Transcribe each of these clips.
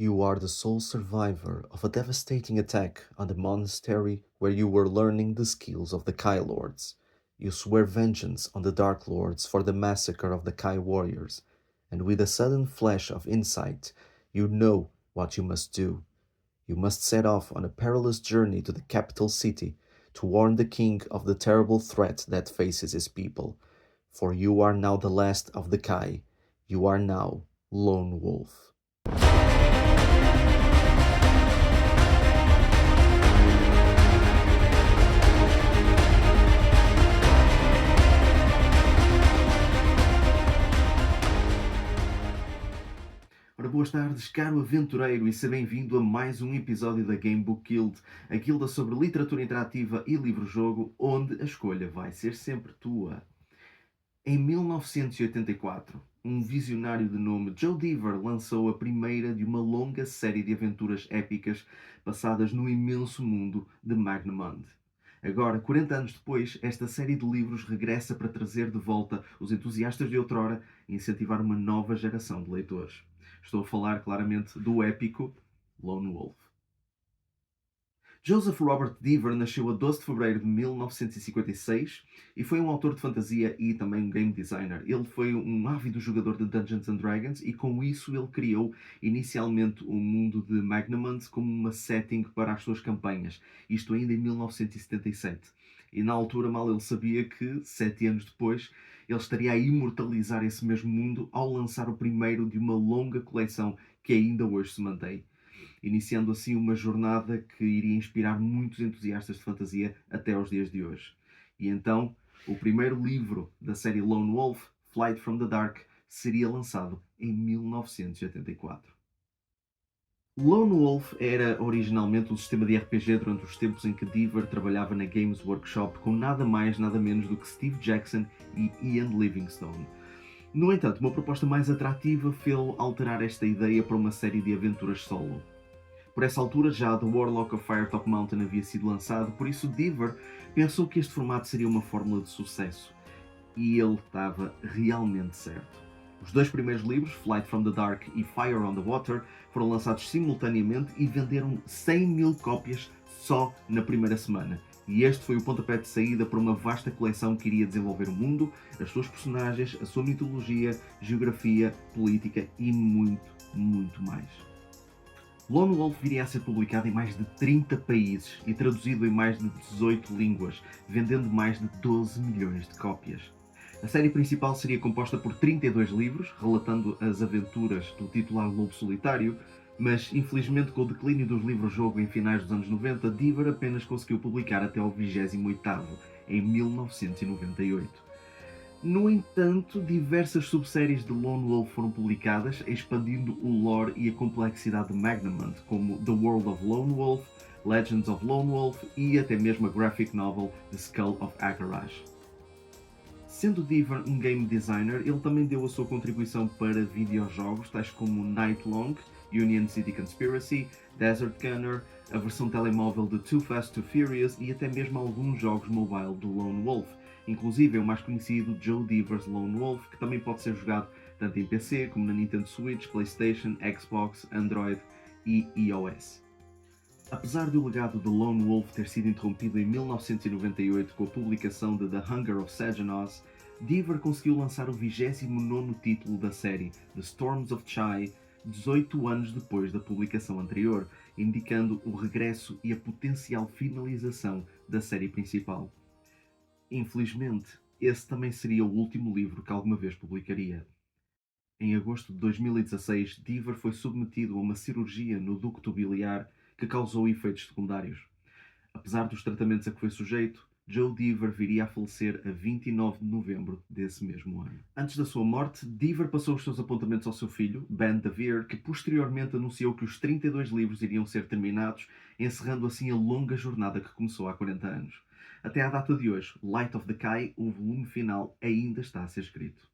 You are the sole survivor of a devastating attack on the monastery where you were learning the skills of the Kai Lords. You swear vengeance on the Dark Lords for the massacre of the Kai warriors, and with a sudden flash of insight, you know what you must do. You must set off on a perilous journey to the capital city to warn the king of the terrible threat that faces his people. For you are now the last of the Kai. You are now Lone Wolf. Ora, boas tardes, caro aventureiro, e seja bem-vindo a mais um episódio da Game Book Guild, a guilda sobre literatura interativa e livro-jogo, onde a escolha vai ser sempre tua. Em 1984, um visionário de nome Joe Dever lançou a primeira de uma longa série de aventuras épicas passadas no imenso mundo de Magnamund. Agora, 40 anos depois, esta série de livros regressa para trazer de volta os entusiastas de outrora e incentivar uma nova geração de leitores. Estou a falar claramente do épico Lone Wolf. Joseph Robert Dever nasceu a 12 de fevereiro de 1956 e foi um autor de fantasia e também um game designer. Ele foi um ávido jogador de Dungeons and Dragons e com isso ele criou inicialmente o mundo de Magnamund como uma setting para as suas campanhas, isto ainda em 1977. E na altura mal ele sabia que, 7 anos depois, ele estaria a imortalizar esse mesmo mundo ao lançar o primeiro de uma longa coleção que ainda hoje se mantém, iniciando assim uma jornada que iria inspirar muitos entusiastas de fantasia até aos dias de hoje. E então, o primeiro livro da série Lone Wolf, Flight from the Dark, seria lançado em 1984. Lone Wolf era originalmente um sistema de RPG durante os tempos em que Dever trabalhava na Games Workshop com nada mais, nada menos do que Steve Jackson e Ian Livingstone. No entanto, uma proposta mais atrativa fez-o alterar esta ideia para uma série de aventuras solo. Por essa altura já The Warlock of Firetop Mountain havia sido lançado, por isso Dever pensou que este formato seria uma fórmula de sucesso. E ele estava realmente certo. Os dois primeiros livros, Flight from the Dark e Fire on the Water, foram lançados simultaneamente e venderam 100.000 cópias só na primeira semana. E este foi o pontapé de saída para uma vasta coleção que iria desenvolver o mundo, as suas personagens, a sua mitologia, geografia, política e muito, muito mais. Lone Wolf viria a ser publicado em mais de 30 países e traduzido em mais de 18 línguas, vendendo mais de 12 milhões de cópias. A série principal seria composta por 32 livros, relatando as aventuras do titular Lobo Solitário, mas infelizmente com o declínio dos livros-jogo em finais dos anos 90, Dever apenas conseguiu publicar até ao 28º, em 1998. No entanto, diversas subséries de Lone Wolf foram publicadas, expandindo o lore e a complexidade de Magnamund, como The World of Lone Wolf, Legends of Lone Wolf e até mesmo a graphic novel The Skull of Agaraj. Sendo Dever um game designer, ele também deu a sua contribuição para videojogos tais como Nightlong, Union City Conspiracy, Desert Gunner, a versão telemóvel de Too Fast Too Furious e até mesmo alguns jogos mobile do Lone Wolf, inclusive o mais conhecido Joe Dever's Lone Wolf, que também pode ser jogado tanto em PC como na Nintendo Switch, PlayStation, Xbox, Android e iOS. Apesar do legado de Lone Wolf ter sido interrompido em 1998 com a publicação de The Hunger of Sejanus, Dever conseguiu lançar o 29º título da série, The Storms of Chai, 18 anos depois da publicação anterior, indicando o regresso e a potencial finalização da série principal. Infelizmente, esse também seria o último livro que alguma vez publicaria. Em agosto de 2016, Dever foi submetido a uma cirurgia no ducto biliar que causou efeitos secundários. Apesar dos tratamentos a que foi sujeito, Joe Dever viria a falecer a 29 de novembro desse mesmo ano. Antes da sua morte, Dever passou os seus apontamentos ao seu filho, Ben Devere, que posteriormente anunciou que os 32 livros iriam ser terminados, encerrando assim a longa jornada que começou há 40 anos. Até à data de hoje, Light of the Kai, o volume final, ainda está a ser escrito.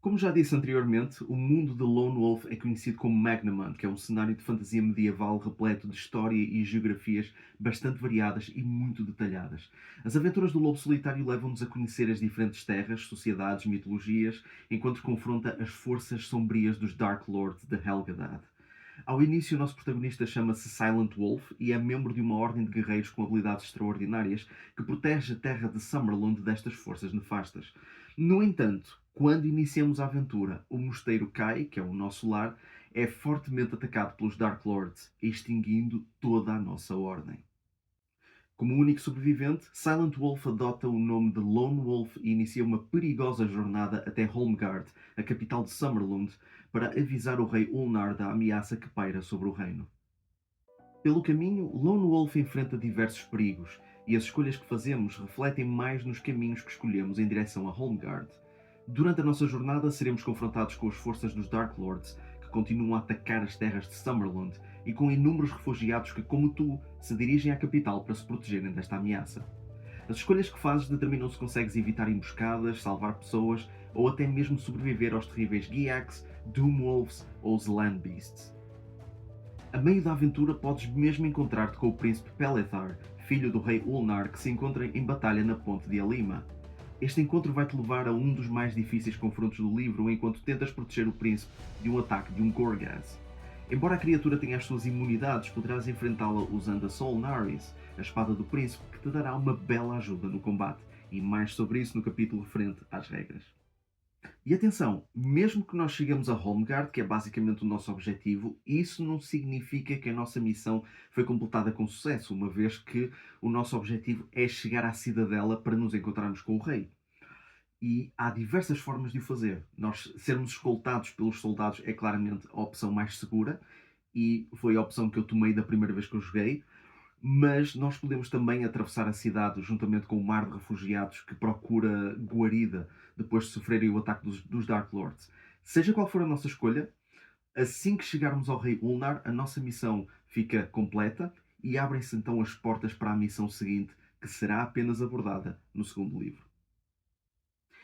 Como já disse anteriormente, o mundo de Lone Wolf é conhecido como Magnamund, que é um cenário de fantasia medieval repleto de história e geografias bastante variadas e muito detalhadas. As aventuras do Lobo Solitário levam-nos a conhecer as diferentes terras, sociedades, mitologias, enquanto confronta as forças sombrias dos Dark Lords de Helgadad. Ao início, o nosso protagonista chama-se Silent Wolf e é membro de uma ordem de guerreiros com habilidades extraordinárias que protege a terra de Summerlund destas forças nefastas. No entanto, quando iniciamos a aventura, o mosteiro cai, que é o nosso lar, é fortemente atacado pelos Dark Lords, extinguindo toda a nossa ordem. Como único sobrevivente, Silent Wolf adota o nome de Lone Wolf e inicia uma perigosa jornada até Holmgard, a capital de Summerlund, para avisar o rei Ulnar da ameaça que paira sobre o reino. Pelo caminho, Lone Wolf enfrenta diversos perigos, e as escolhas que fazemos refletem mais nos caminhos que escolhemos em direção a Holmgard. Durante a nossa jornada, seremos confrontados com as forças dos Dark Lords, que continuam a atacar as terras de Summerlund, e com inúmeros refugiados que, como tu, se dirigem à capital para se protegerem desta ameaça. As escolhas que fazes determinam se consegues evitar emboscadas, salvar pessoas ou até mesmo sobreviver aos terríveis Giacs, Doomwolves ou os Land Beasts. A meio da aventura podes mesmo encontrar-te com o príncipe Pelethar, filho do rei Ulnar, que se encontra em batalha na ponte de Alima. Este encontro vai-te levar a um dos mais difíceis confrontos do livro enquanto tentas proteger o príncipe de um ataque de um Gorgaz. Embora a criatura tenha as suas imunidades, poderás enfrentá-la usando a Sol Naris, a espada do príncipe, que te dará uma bela ajuda no combate, e mais sobre isso no capítulo referente às regras. E atenção, mesmo que nós cheguemos a Holmgard, que é basicamente o nosso objetivo, isso não significa que a nossa missão foi completada com sucesso, uma vez que o nosso objetivo é chegar à cidadela para nos encontrarmos com o rei. E há diversas formas de o fazer. Nós sermos escoltados pelos soldados é claramente a opção mais segura, e foi a opção que eu tomei da primeira vez que eu joguei, mas nós podemos também atravessar a cidade juntamente com o mar de refugiados que procura guarida depois de sofrerem o ataque dos Dark Lords. Seja qual for a nossa escolha, assim que chegarmos ao rei Ulnar, a nossa missão fica completa e abrem-se então as portas para a missão seguinte, que será apenas abordada no segundo livro.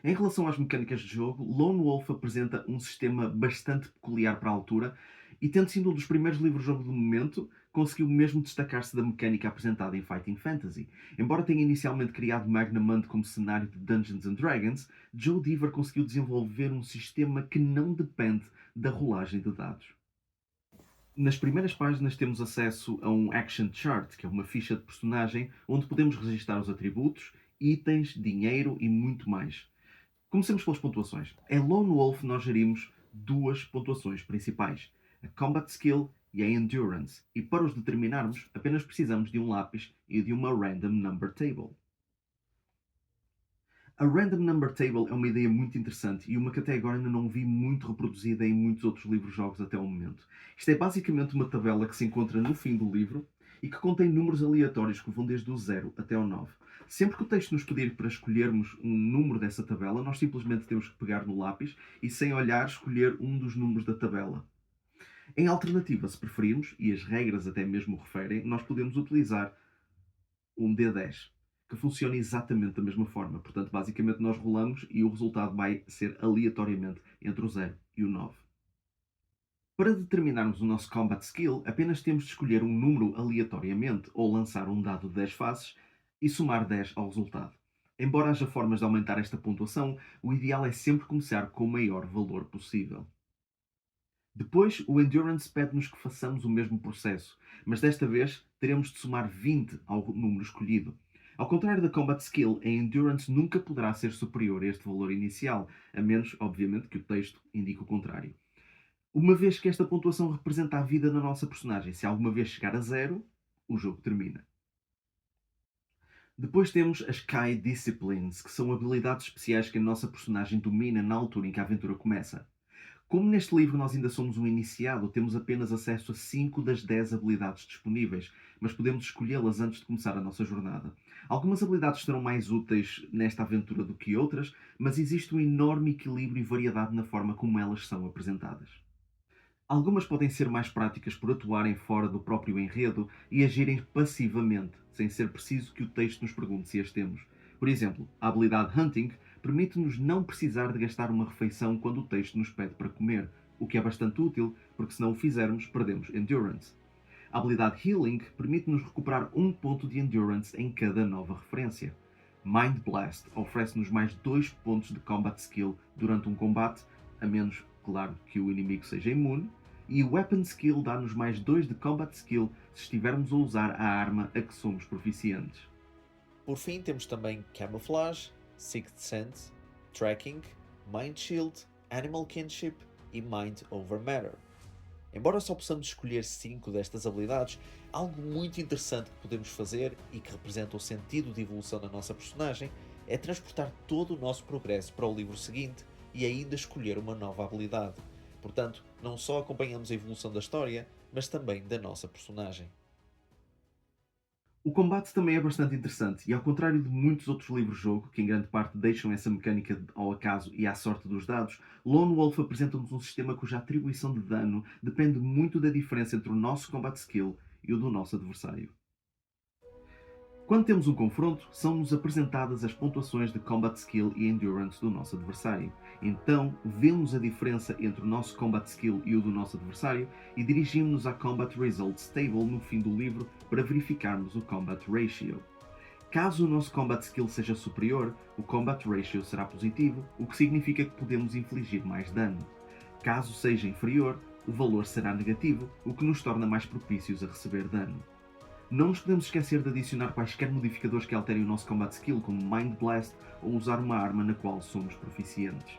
Em relação às mecânicas de jogo, Lone Wolf apresenta um sistema bastante peculiar para a altura e, tendo sido um dos primeiros livros-jogo do momento, conseguiu mesmo destacar-se da mecânica apresentada em Fighting Fantasy. Embora tenha inicialmente criado Magnamund como cenário de Dungeons and Dragons, Joe Deaver conseguiu desenvolver um sistema que não depende da rolagem de dados. Nas primeiras páginas temos acesso a um Action Chart, que é uma ficha de personagem onde podemos registrar os atributos, itens, dinheiro e muito mais. Comecemos pelas pontuações. Em Lone Wolf nós gerimos duas pontuações principais, a Combat Skill e a Endurance, e para os determinarmos apenas precisamos de um lápis e de uma Random Number Table. A Random Number Table é uma ideia muito interessante e uma que até agora ainda não vi muito reproduzida em muitos outros livros-jogos até ao momento. Isto é basicamente uma tabela que se encontra no fim do livro e que contém números aleatórios que vão desde o 0 até ao 9. Sempre que o texto nos pedir para escolhermos um número dessa tabela, nós simplesmente temos que pegar no lápis e, sem olhar, escolher um dos números da tabela. Em alternativa, se preferirmos, e as regras até mesmo o referem, nós podemos utilizar um D10, que funciona exatamente da mesma forma. Portanto, basicamente nós rolamos e o resultado vai ser aleatoriamente entre o 0 e o 9. Para determinarmos o nosso Combat Skill, apenas temos de escolher um número aleatoriamente ou lançar um dado de 10 faces e somar 10 ao resultado. Embora haja formas de aumentar esta pontuação, o ideal é sempre começar com o maior valor possível. Depois, o Endurance pede-nos que façamos o mesmo processo, mas desta vez teremos de somar 20 ao número escolhido. Ao contrário da Combat Skill, a Endurance nunca poderá ser superior a este valor inicial, a menos, obviamente, que o texto indique o contrário. Uma vez que esta pontuação representa a vida da nossa personagem, se alguma vez chegar a 0, o jogo termina. Depois temos as Kai Disciplines, que são habilidades especiais que a nossa personagem domina na altura em que a aventura começa. Como neste livro nós ainda somos um iniciado, temos apenas acesso a 5 das 10 habilidades disponíveis, mas podemos escolhê-las antes de começar a nossa jornada. Algumas habilidades serão mais úteis nesta aventura do que outras, mas existe um enorme equilíbrio e variedade na forma como elas são apresentadas. Algumas podem ser mais práticas por atuarem fora do próprio enredo e agirem passivamente, sem ser preciso que o texto nos pergunte se as temos. Por exemplo, a habilidade Hunting permite-nos não precisar de gastar uma refeição quando o texto nos pede para comer, o que é bastante útil, porque se não o fizermos, perdemos Endurance. A habilidade Healing permite-nos recuperar um ponto de Endurance em cada nova referência. Mind Blast oferece-nos mais 2 pontos de Combat Skill durante um combate, a menos, claro, que o inimigo seja imune. E o Weapon Skill dá-nos mais 2 de Combat Skill se estivermos a usar a arma a que somos proficientes. Por fim, temos também Camouflage, Sixth Sense, Tracking, Mind Shield, Animal Kinship e Mind Over Matter. Embora só possamos escolher 5 destas habilidades, algo muito interessante que podemos fazer e que representa o sentido de evolução da nossa personagem é transportar todo o nosso progresso para o livro seguinte e ainda escolher uma nova habilidade. Portanto, não só acompanhamos a evolução da história, mas também da nossa personagem. O combate também é bastante interessante e, ao contrário de muitos outros livros-jogo, que em grande parte deixam essa mecânica ao acaso e à sorte dos dados, Lone Wolf apresenta-nos um sistema cuja atribuição de dano depende muito da diferença entre o nosso combat skill e o do nosso adversário. Quando temos um confronto, são-nos apresentadas as pontuações de Combat Skill e Endurance do nosso adversário. Então, vemos a diferença entre o nosso Combat Skill e o do nosso adversário e dirigimos-nos à Combat Results Table no fim do livro para verificarmos o Combat Ratio. Caso o nosso Combat Skill seja superior, o Combat Ratio será positivo, o que significa que podemos infligir mais dano. Caso seja inferior, o valor será negativo, o que nos torna mais propícios a receber dano. Não nos podemos esquecer de adicionar quaisquer modificadores que alterem o nosso Combat Skill, como Mind Blast ou usar uma arma na qual somos proficientes.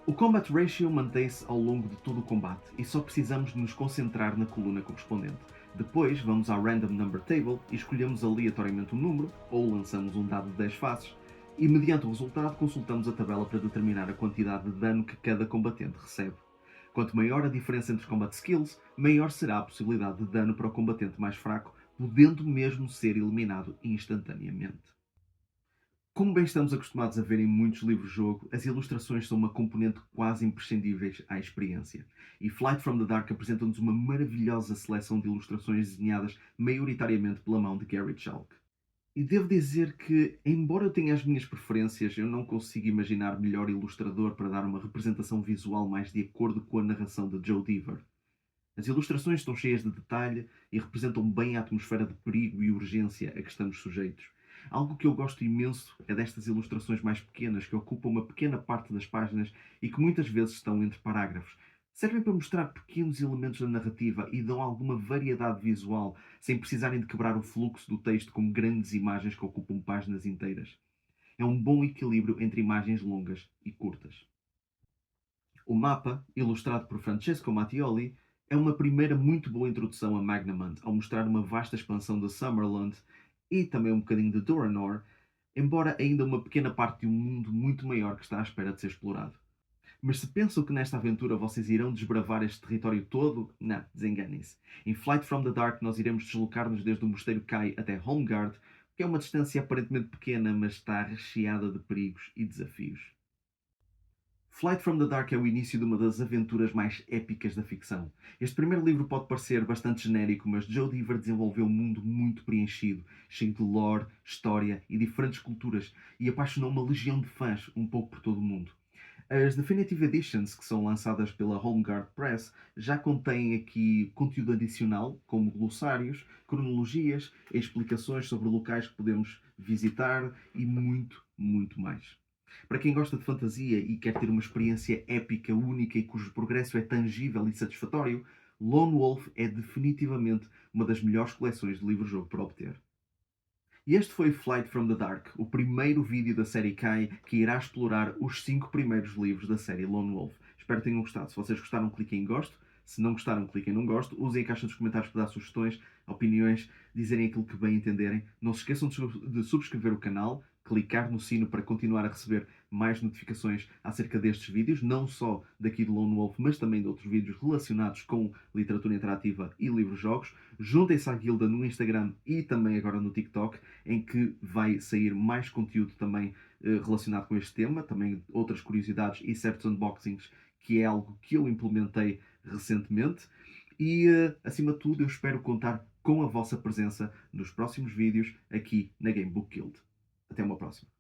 O Combat Ratio mantém-se ao longo de todo o combate e só precisamos de nos concentrar na coluna correspondente. Depois vamos à Random Number Table e escolhemos aleatoriamente um número, ou lançamos um dado de 10 faces, e mediante o resultado consultamos a tabela para determinar a quantidade de dano que cada combatente recebe. Quanto maior a diferença entre os Combat Skills, maior será a possibilidade de dano para o combatente mais fraco, podendo mesmo ser eliminado instantaneamente. Como bem estamos acostumados a ver em muitos livros-jogo, as ilustrações são uma componente quase imprescindíveis à experiência. E Flight from the Dark apresenta-nos uma maravilhosa seleção de ilustrações desenhadas maioritariamente pela mão de Gary Chalk. E devo dizer que, embora eu tenha as minhas preferências, eu não consigo imaginar melhor ilustrador para dar uma representação visual mais de acordo com a narração de Joe Deaver. As ilustrações estão cheias de detalhe e representam bem a atmosfera de perigo e urgência a que estamos sujeitos. Algo que eu gosto imenso é destas ilustrações mais pequenas, que ocupam uma pequena parte das páginas e que muitas vezes estão entre parágrafos. Servem para mostrar pequenos elementos da narrativa e dão alguma variedade visual, sem precisarem de quebrar o fluxo do texto com grandes imagens que ocupam páginas inteiras. É um bom equilíbrio entre imagens longas e curtas. O mapa, ilustrado por Francesco Mattioli, é uma primeira muito boa introdução a Magnamund, ao mostrar uma vasta expansão de Summerland e também um bocadinho de Doranor, embora ainda uma pequena parte de um mundo muito maior que está à espera de ser explorado. Mas se pensam que nesta aventura vocês irão desbravar este território todo, não, desenganem-se. Em Flight from the Dark nós iremos deslocar-nos desde o Mosteiro Kai até Holmgard, que é uma distância aparentemente pequena, mas está recheada de perigos e desafios. Flight from the Dark é o início de uma das aventuras mais épicas da ficção. Este primeiro livro pode parecer bastante genérico, mas Joe Deaver desenvolveu um mundo muito preenchido, cheio de lore, história e diferentes culturas, e apaixonou uma legião de fãs um pouco por todo o mundo. As Definitive Editions, que são lançadas pela Holmgard Press, já contêm aqui conteúdo adicional, como glossários, cronologias, explicações sobre locais que podemos visitar e muito, muito mais. Para quem gosta de fantasia e quer ter uma experiência épica, única e cujo progresso é tangível e satisfatório, Lone Wolf é definitivamente uma das melhores coleções de livro-jogo para obter. E este foi Flight from the Dark, o primeiro vídeo da série Kai que irá explorar os 5 primeiros livros da série Lone Wolf. Espero que tenham gostado. Se vocês gostaram, cliquem em gosto. Se não gostaram, cliquem em não gosto. Usem a caixa dos comentários para dar sugestões, opiniões, dizerem aquilo que bem entenderem. Não se esqueçam de subscrever o canal, clicar no sino para continuar a receber mais notificações acerca destes vídeos, não só daqui de Lone Wolf, mas também de outros vídeos relacionados com literatura interativa e livros-jogos. Juntem-se à guilda no Instagram e também agora no TikTok, em que vai sair mais conteúdo também relacionado com este tema, também outras curiosidades e certos unboxings, que é algo que eu implementei recentemente. E, acima de tudo, eu espero contar com a vossa presença nos próximos vídeos aqui na Gamebook Guild. Até uma próxima.